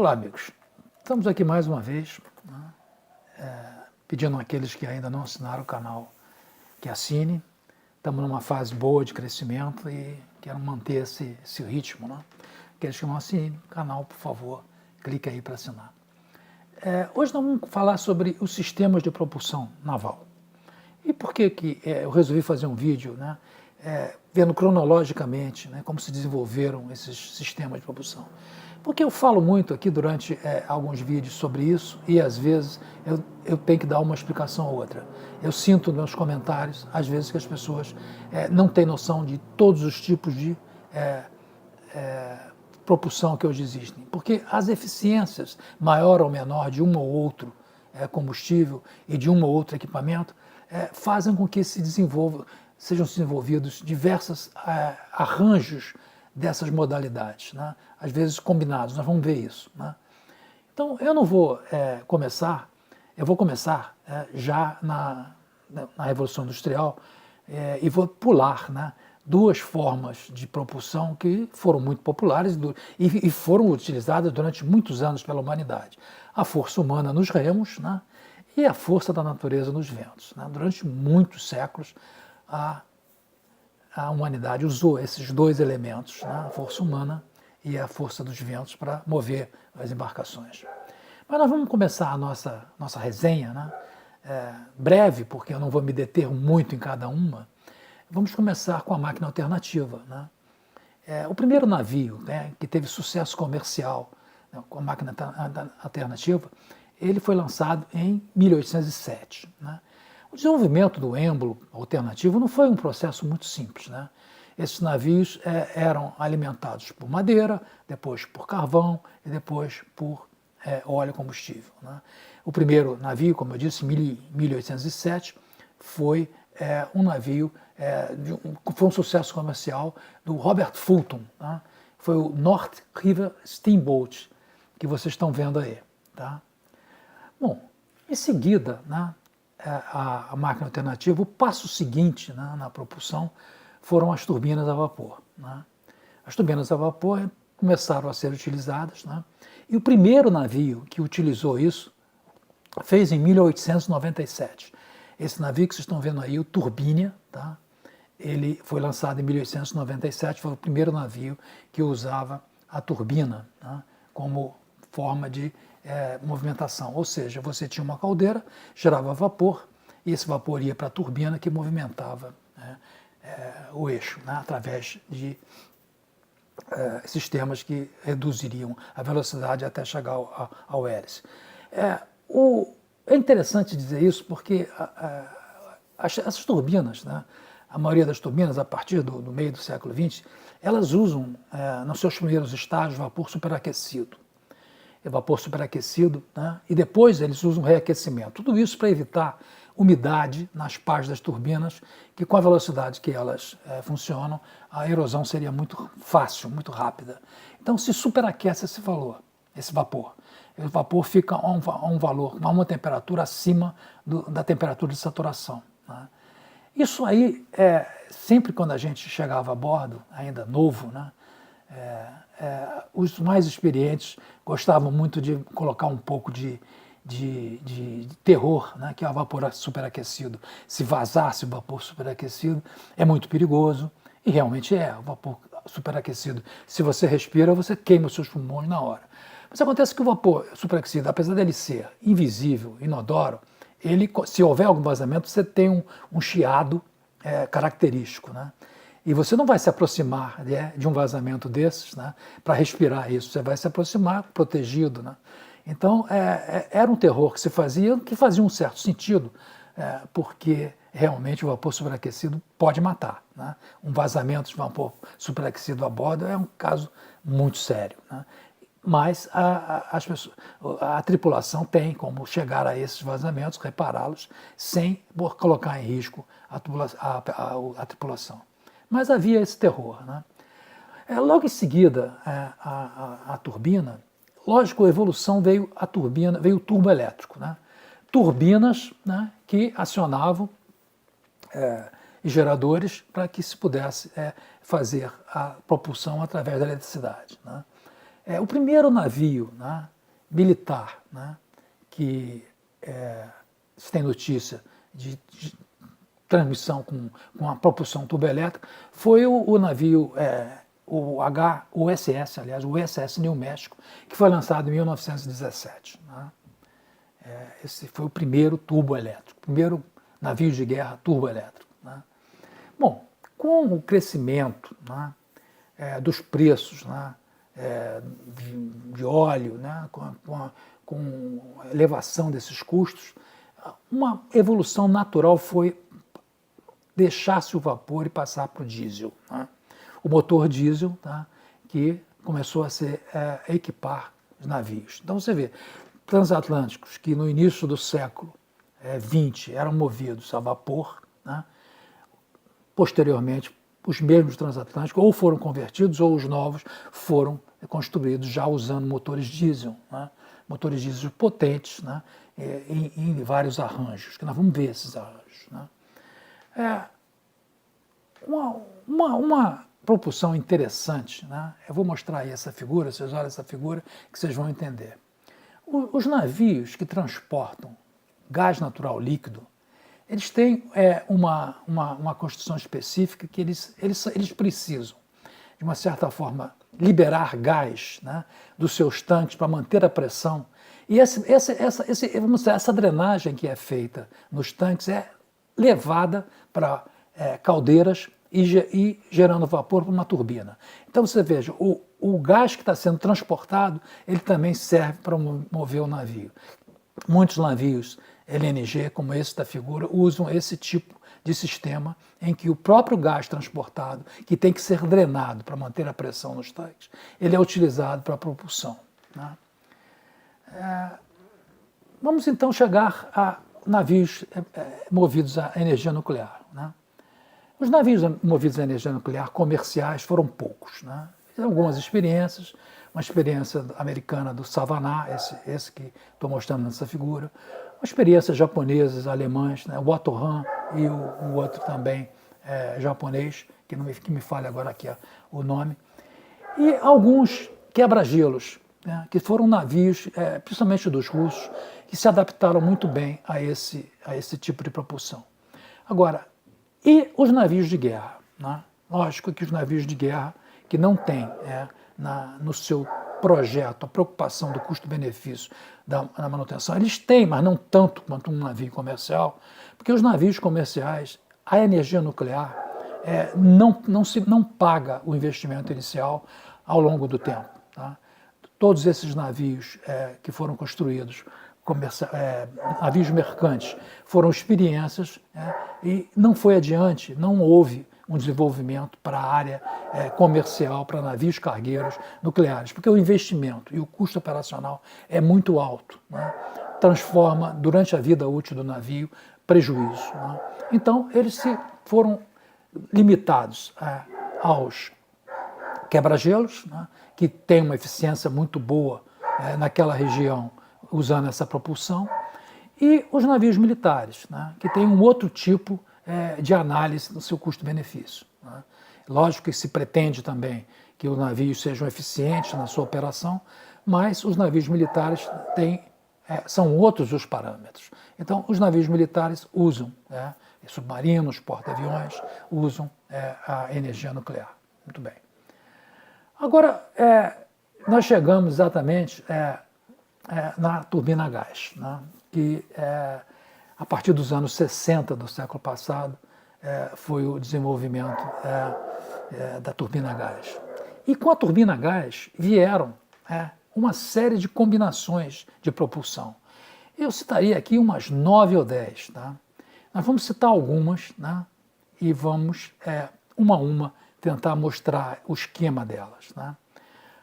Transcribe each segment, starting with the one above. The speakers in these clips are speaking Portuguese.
Olá, amigos. Estamos aqui mais uma vez, pedindo àqueles que ainda não assinaram o canal que assine. Estamos numa fase boa de crescimento e quero manter esse ritmo, né? Aqueles que não assinem o canal, por favor, clique aí para assinar. Hoje nós vamos falar sobre os sistemas de propulsão naval. E por que eu resolvi fazer um vídeo, né, vendo cronologicamente, né, como se desenvolveram esses sistemas de propulsão? Porque eu falo muito aqui durante alguns vídeos sobre isso e às vezes eu tenho que dar uma explicação ou outra. Eu sinto nos comentários, às vezes, que as pessoas não têm noção de todos os tipos de propulsão que hoje existem. Porque as eficiências, maior ou menor, de um ou outro combustível e de um ou outro equipamento, fazem com que sejam desenvolvidos diversos arranjos dessas modalidades, né? Às vezes combinados, nós vamos ver isso, né? Então, eu não vou começar, eu vou começar já na Revolução Industrial e vou pular, né, duas formas de propulsão que foram muito populares e foram utilizadas durante muitos anos pela humanidade. A força humana nos remos, né, e a força da natureza nos ventos, né? Durante muitos séculos, a humanidade usou esses dois elementos, né, a força humana e a força dos ventos, para mover as embarcações. Mas nós vamos começar a nossa resenha, né, breve, porque eu não vou me deter muito em cada uma. Vamos começar com a máquina alternativa, né? O primeiro navio, né, que teve sucesso comercial, né, com a máquina alternativa, ele foi lançado em 1807, né? O desenvolvimento do êmbolo alternativo não foi um processo muito simples, né? Esses navios eram alimentados por madeira, depois por carvão e depois por óleo combustível, né? O primeiro navio, como eu disse, em 1807, foi um navio, foi um sucesso comercial do Robert Fulton, né? Foi o North River Steamboat, que vocês estão vendo aí, tá? Bom, em seguida, né, a máquina alternativa, o passo seguinte, né, na propulsão foram as turbinas a vapor, né? As turbinas a vapor começaram a ser utilizadas, né? E o primeiro navio que utilizou isso fez em 1897. Esse navio que vocês estão vendo aí, o Turbinia, tá? Ele foi lançado em 1897, foi o primeiro navio que usava a turbina, né, como forma de movimentação. Ou seja, você tinha uma caldeira, gerava vapor, e esse vapor ia para a turbina que movimentava, né, o eixo, né, através de sistemas que reduziriam a velocidade até chegar ao hélice. É interessante dizer isso porque essas turbinas, né, a maioria das turbinas, a partir do meio do século XX, elas usam, nos seus primeiros estágios, vapor superaquecido. Vapor superaquecido, né, e depois eles usam reaquecimento. Tudo isso para evitar umidade nas partes das turbinas, que com a velocidade que elas funcionam, a erosão seria muito fácil, muito rápida. Então se superaquece esse vapor. O vapor fica a um valor, a uma temperatura acima da temperatura de saturação, né? Isso aí, sempre quando a gente chegava a bordo, ainda novo, né, os mais experientes gostavam muito de colocar um pouco de terror, né, que é o vapor superaquecido. Se vazasse o vapor superaquecido, é muito perigoso, e realmente o vapor superaquecido. Se você respira, você queima os seus pulmões na hora. Mas acontece que o vapor superaquecido, apesar dele ser invisível, inodoro, se houver algum vazamento, você tem um chiado característico, né? E você não vai se aproximar de um vazamento desses, né, para respirar isso, você vai se aproximar protegido, né? Então, era um terror que se fazia, que fazia um certo sentido, porque realmente o vapor superaquecido pode matar, né? Um vazamento de vapor superaquecido a bordo é um caso muito sério, né? Mas a tripulação tem como chegar a esses vazamentos, repará-los, sem colocar em risco a tripulação. Mas havia esse terror, né? Logo em seguida, a turbina, lógico, a evolução veio o turbo elétrico, né? Turbinas, né, que acionavam geradores para que se pudesse fazer a propulsão através da eletricidade, né? O primeiro navio, né, militar, né, que se tem notícia de transmissão com a propulsão turboelétrica foi o navio, o SS, aliás, o USS New México, que foi lançado em 1917. Né? Esse foi o primeiro turboelétrico, primeiro navio de guerra turboelétrico. Né? Bom, com o crescimento, né, dos preços, né, de óleo, né, com a elevação desses custos, uma evolução natural foi deixar-se o vapor e passar para o diesel. Né? O motor diesel, tá, que começou a equipar os navios. Então você vê, transatlânticos que no início do século XX eram movidos a vapor, né? Posteriormente os mesmos transatlânticos ou foram convertidos ou os novos foram construídos já usando motores diesel, né? Motores diesel potentes, né? Em vários arranjos, que nós vamos ver esses arranjos. Né? Uma propulsão interessante, né? Eu vou mostrar aí essa figura, vocês olham essa figura que vocês vão entender. Os navios que transportam gás natural líquido, eles têm uma construção específica que eles precisam, de uma certa forma, liberar gás, né, dos seus tanques para manter a pressão. E essa drenagem que é feita nos tanques é levada para caldeiras e gerando vapor para uma turbina. Então você veja, o gás que está sendo transportado, ele também serve para mover o navio. Muitos navios LNG, como esse da figura, usam esse tipo de sistema em que o próprio gás transportado, que tem que ser drenado para manter a pressão nos tanques, ele é utilizado para a propulsão. Né? Vamos então chegar a navios movidos a energia nuclear. Né? Os navios movidos a energia nuclear comerciais foram poucos. Né? Algumas experiências, uma experiência americana do Savannah, esse que estou mostrando nessa figura, uma experiência japonesas, alemães, né? O Otto Hahn e o outro também japonês, que me falha agora aqui o nome, e alguns quebra-gelos, né? Que foram navios, principalmente dos russos, que se adaptaram muito bem a esse tipo de propulsão. Agora, e os navios de guerra? Né? Lógico que os navios de guerra que não têm no seu projeto a preocupação do custo-benefício da manutenção, eles têm, mas não tanto quanto um navio comercial, porque os navios comerciais, a energia nuclear não paga o investimento inicial ao longo do tempo. Tá? Todos esses navios que foram construídos, navios mercantes, foram experiências e não foi adiante, não houve um desenvolvimento para a área comercial, para navios cargueiros nucleares, porque o investimento e o custo operacional é muito alto, né? Transforma, durante a vida útil do navio, prejuízo. Né? Então, eles foram limitados aos quebra-gelos, né? Que têm uma eficiência muito boa naquela região, usando essa propulsão, e os navios militares, né? Que têm um outro tipo de análise do seu custo-benefício. Né? Lógico que se pretende também que os navios sejam eficientes na sua operação, mas os navios militares são outros os parâmetros. Então, os navios militares usam, submarinos, porta-aviões, usam a energia nuclear. Muito bem. Agora, nós chegamos exatamente na turbina a gás, né? Que a partir dos anos 60 do século passado, foi o desenvolvimento da turbina a gás. E com a turbina a gás vieram uma série de combinações de propulsão. Eu citaria aqui umas 9 ou 10. Tá? Nós vamos citar algumas, né? E vamos, uma a uma, tentar mostrar o esquema delas. Né?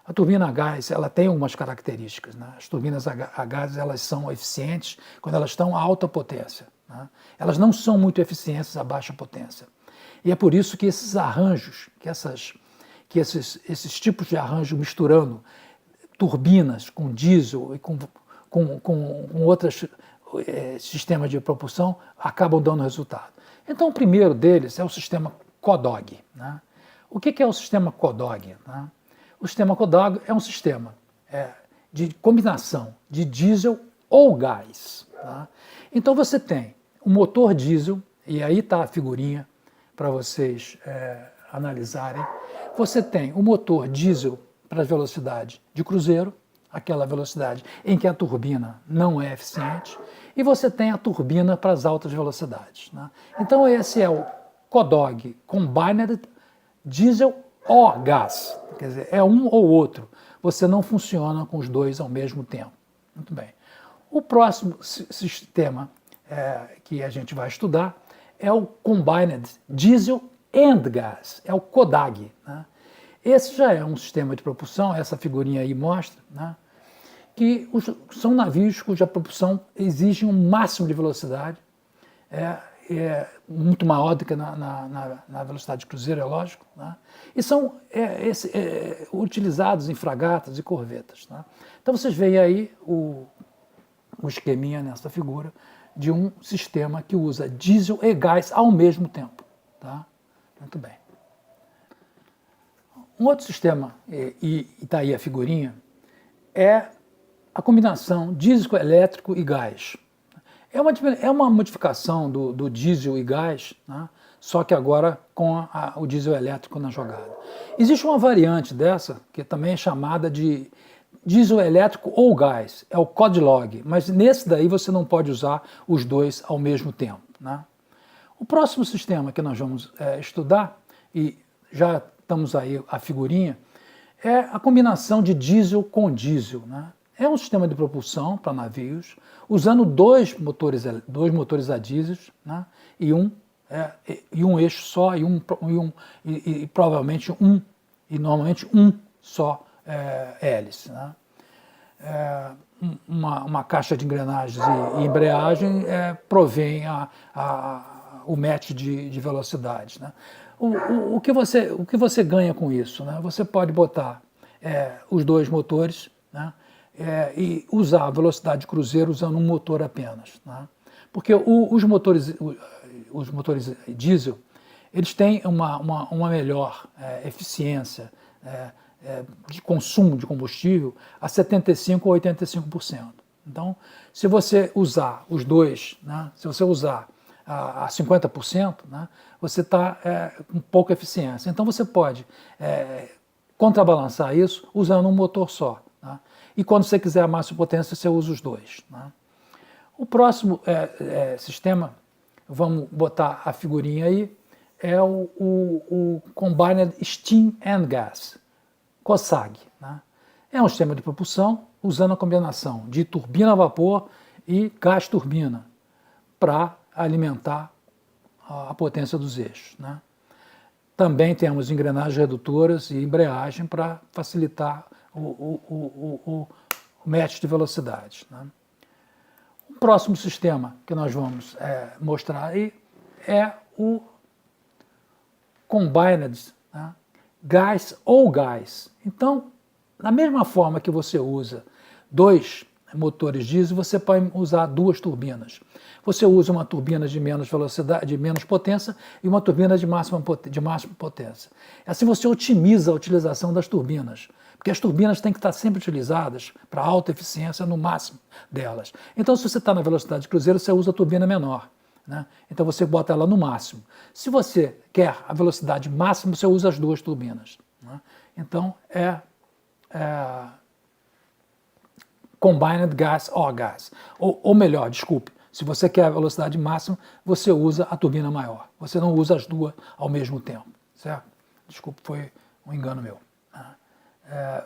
A turbina a gás, ela tem algumas características. Né? As turbinas a gás, elas são eficientes quando elas estão a alta potência. Né? Elas não são muito eficientes a baixa potência. E é por isso que esses arranjos, que esses tipos de arranjo misturando turbinas com diesel e com outros sistemas de propulsão, acabam dando resultado. Então, o primeiro deles é o sistema CODOG. Né? O que é o sistema CODOG? Né? O sistema CODOG é um sistema de combinação de diesel ou gás. Tá? Então você tem um motor diesel, e aí está a figurinha para vocês analisarem. Você tem o motor diesel para velocidade de cruzeiro, aquela velocidade em que a turbina não é eficiente, e você tem a turbina para as altas velocidades. Né? Então esse é o CODOG, Combined Diesel ou Gás, quer dizer, é um ou outro, você não funciona com os dois ao mesmo tempo. Muito bem. O próximo sistema que a gente vai estudar é o Combined Diesel and Gas, é o CODAG. Né? Esse já é um sistema de propulsão, essa figurinha aí mostra, né? Que são navios cuja propulsão exige um máximo de velocidade, muito maior do que na velocidade de cruzeiro, é lógico, né? E são utilizados em fragatas e corvetas. Né? Então vocês veem aí o esqueminha nessa figura de um sistema que usa diesel e gás ao mesmo tempo. Tá? Muito bem. Um outro sistema, e está aí a figurinha, é a combinação diesel elétrico e gás. É uma modificação do diesel e gás, né? Só que agora com o diesel elétrico na jogada. Existe uma variante dessa, que também é chamada de diesel elétrico ou gás, é o CODLOG, mas nesse daí você não pode usar os dois ao mesmo tempo. Né? O próximo sistema que nós vamos estudar, e já estamos aí a figurinha, é a combinação de diesel com diesel. Né? É um sistema de propulsão para navios, usando dois motores a diesel, né? e um eixo só, e provavelmente normalmente um só hélice. Né? Uma caixa de engrenagens e embreagem provém o match de velocidades. Né? O que você ganha com isso? Né? Você pode botar os dois motores, né? E usar a velocidade de cruzeiro usando um motor apenas. Né? Porque os motores diesel, eles têm uma melhor eficiência de consumo de combustível a 75% ou 85%. Então, se você usar os dois, né, se você usar a 50%, né, você está com pouca eficiência. Então, você pode contrabalançar isso usando um motor só. Né? E quando você quiser a máxima potência, você usa os dois. Né? O próximo sistema, vamos botar a figurinha aí, é o Combined Steam and Gas, COSAG. Né? É um sistema de propulsão usando a combinação de turbina a vapor e gás turbina para alimentar a potência dos eixos. Né? Também temos engrenagens redutoras e embreagem para facilitar o match de velocidades. Né? O próximo sistema que nós vamos mostrar aí é o Combined, né? Gás ou gás. Então, da mesma forma que você usa dois motores diesel, você pode usar duas turbinas. Você usa uma turbina de menos velocidade, de menos potência, e uma turbina de máxima potência. Assim você otimiza a utilização das turbinas, porque as turbinas têm que estar sempre utilizadas para alta eficiência no máximo delas. Então, se você está na velocidade de cruzeiro, você usa a turbina menor. Né? Então você bota ela no máximo. Se você quer a velocidade máxima, você usa as duas turbinas. Né? Então Combined Gas or Gas. Ou melhor, desculpe, se você quer a velocidade máxima, você usa a turbina maior. Você não usa as duas ao mesmo tempo. Certo? Desculpe, foi um engano meu.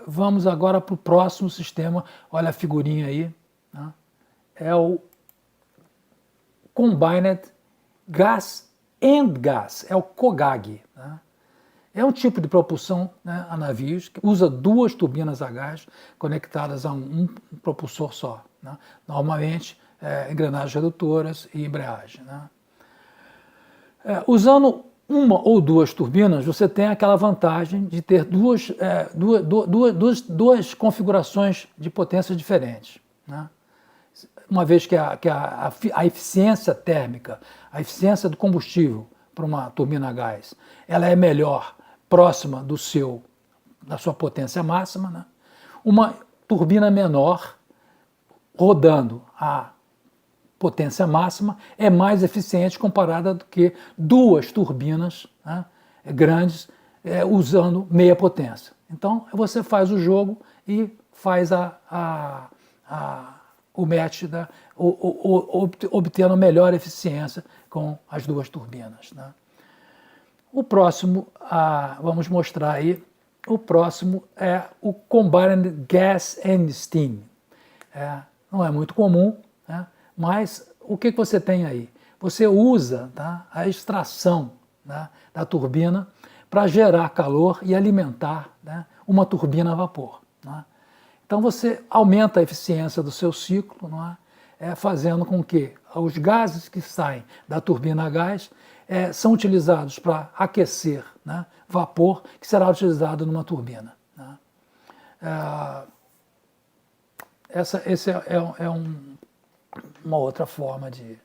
Vamos agora para o próximo sistema. Olha a figurinha aí. Né? É o Combined Gas and Gas, é o COGAG. Né? É um tipo de propulsão, né, a navios que usa duas turbinas a gás conectadas a um propulsor só. Né? Normalmente, engrenagens redutoras e embreagem. Né? Usando uma ou duas turbinas, você tem aquela vantagem de ter duas configurações de potência diferentes. Né? Uma vez que a eficiência térmica, a eficiência do combustível para uma turbina a gás, ela é melhor próxima da sua potência máxima, né? turbina menor rodando a potência máxima é mais eficiente comparada do que duas turbinas, né, grandes usando meia potência. Então você faz o jogo e faz o match, obtendo melhor eficiência com as duas turbinas, né. O próximo, vamos mostrar aí, o próximo é o Combined Gas and Steam. Não é muito comum, né, mas o que você tem aí? Você usa, tá, a extração, né, da turbina para gerar calor e alimentar, né, uma turbina a vapor, né. Então você aumenta a eficiência do seu ciclo, não é? Fazendo com que os gases que saem da turbina a gás são utilizados para aquecer, né, vapor que será utilizado numa turbina, né. Esse é uma outra forma de...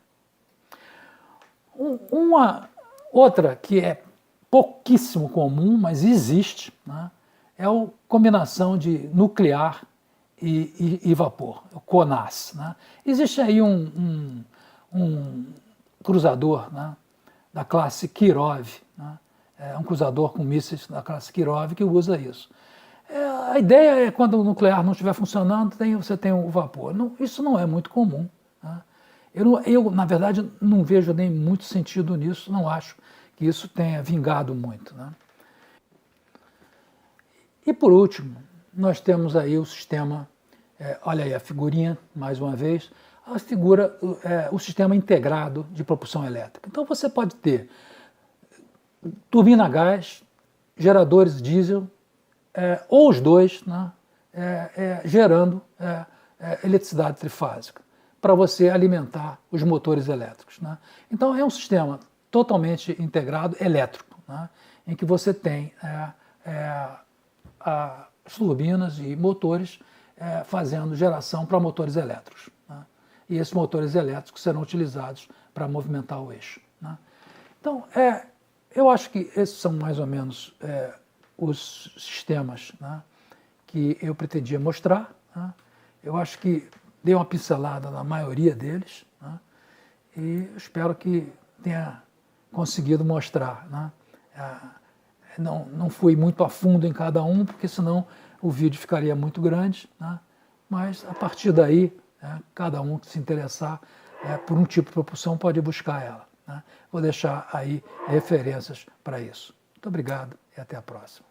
Uma outra que é pouquíssimo comum, mas existe, né, é a combinação de nuclear e vapor, o CONAS, né. Existe aí um cruzador, né, da classe Kirov, né, um cruzador com mísseis da classe Kirov que usa isso. A ideia é quando o nuclear não estiver funcionando, você tem o vapor. Não, isso não é muito comum, né. Eu, na verdade, não vejo nem muito sentido nisso, não acho que isso tenha vingado muito, né. E por último, nós temos aí o sistema, olha aí a figurinha, mais uma vez, a figura, o sistema integrado de propulsão elétrica. Então você pode ter turbina a gás, geradores diesel, ou os dois, né, gerando eletricidade trifásica, para você alimentar os motores elétricos, né. Então é um sistema totalmente integrado elétrico, né, em que você tem as turbinas e motores fazendo geração para motores elétricos, né, e esses motores elétricos serão utilizados para movimentar o eixo, né. Então, eu acho que esses são mais ou menos os sistemas, né, que eu pretendia mostrar, né. Eu acho que dei uma pincelada na maioria deles, né, e espero que tenha conseguido mostrar, né. Não fui muito a fundo em cada um, porque senão o vídeo ficaria muito grande, né, mas a partir daí, cada um que se interessar por um tipo de propulsão pode buscar ela, né. Vou deixar aí referências para isso. Muito obrigado e até a próxima.